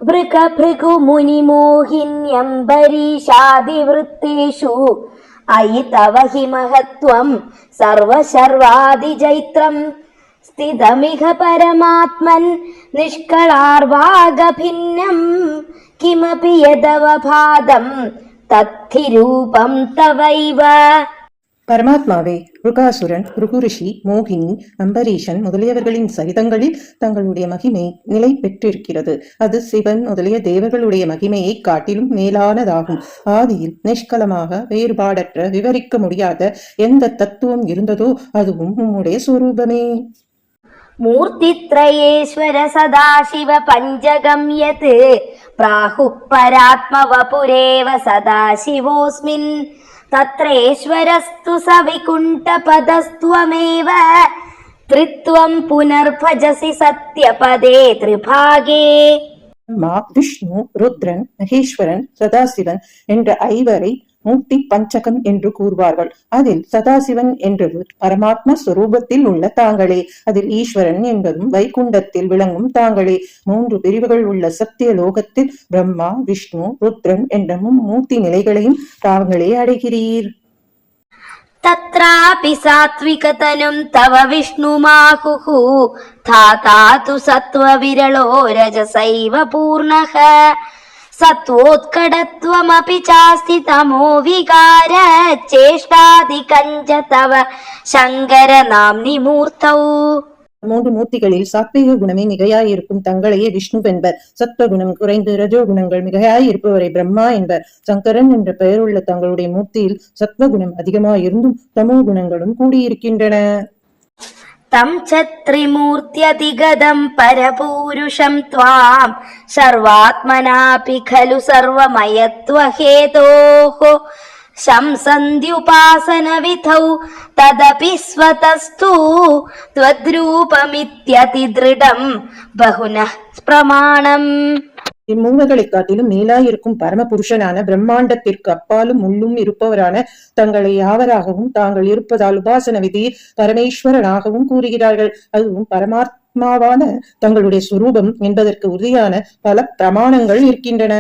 वृकभृगुमुनिमोहिन्यम्बरीषादिवृत्तेषु अयि तव हि महत्त्वं सर्वशर्वादिजैत्रं स्थितमिह परमात्मन् निष्कलार्वागभिन्नं किमपि यदवभादं तद्धि रूपं तवैव. பரமாத்மாவே, ருகாசுரன், ருகுரிஷி, மோகினி, அம்பரீஷன் முதலியவர்களின் சரிதங்களில் தங்களுடைய மகிமை நிலை பெற்றிருக்கிறது. அது சிவன் முதலிய தேவர்களுடைய மகிமையை காட்டிலும் மேலானதாகும். ஆதியில் நிஷ்கலமாக வேறுபாடற்ற விவரிக்க முடியாத எந்த தத்துவம் இருந்ததோ அதுவும் உம்முடைய சொரூபமே. மூர்த்தித்ரயேஸ்வர சதாசிவ பஞ்சகம் யத் பிராஹுः பராத்மவபுரேவ சதாசிவோஸ்மின் தத்ரேஸ்வரஸ்து சவிகுண்டபதஸ்த்வமேவ த்ரித்வம் புனர்பஜசி சத்யபதே த்ரிபாகே. விஷ்ணு, ருத்ரன், மகேஸ்வரன், சதாசிவன் என்ற ஐவரை மூர்த்தி பஞ்சகம் என்று கூறுவார்கள். அதில் சதாசிவன் என்றது பரமாத்ம ஸ்வரூபத்தில் உள்ள தாங்களே. அதில் ஈஸ்வரன் என்பதும் வைகுண்டத்தில் விளங்கும் தாங்களே. 3 பிரிவுகள் உள்ள சத்திய லோகத்தில் பிரம்மா, விஷ்ணு, ருத்ரன் என்ற மூர்த்தி நிலைகளையும் தாங்களே அடைகிறீர். தத்ராபி சாத்விகதனும் தவ விஷ்ணுமாஹுः தாதா து சத்வ விரலோ ரஜசைவ பூர்ணः சத்வோத்கடத்வமபி சாஸ்தி தமோ விகார சேஷ்டாதிகஞ்ச தவ சங்கர நாம்னி மூர்த்தௌ. 3 மூர்த்திகளில் சாத்விக குணமே மிகையாயிருக்கும் தங்களையே விஷ்ணுவென்பர். சத்வகுணம் குறைந்து ரஜோகுணங்கள் மிகையாயிருப்பவரை பிரம்மா என்பர். சங்கரன் என்ற பெயருள்ள தங்களுடைய மூர்த்தியில் சத்வகுணம் அதிகமாயிருந்தும் தமோ குணங்களும் கூடியிருக்கின்றன. தம் சத்ரிமூர்த்தியதிகதம் பரபூருஷம் த்வாம் சர்வாத்மனாபி खलु सर्वमयत्वहेतोः शंसन्त्युपासन विधौ तदपि स्वतस्तु त्वद्रूपमित्यतिदृढं बहुनः प्रमाणम्. இம்மூவர்களை காட்டிலும் மேலாயிருக்கும் பரமபுருஷனான பிரம்மாண்டத்திற்கு அப்பாலும் உள்ளும் இருப்பவரான தங்களை யாவராகவும் தாங்கள் இருப்பதால் உபாசன விதி பரமேஸ்வரனாகவும் கூறுகிறார்கள். அதுவும் பரமாத்மாவான தங்களுடைய சுரூபம் என்பதற்கு உறுதியான பல பிரமாணங்கள் இருக்கின்றன.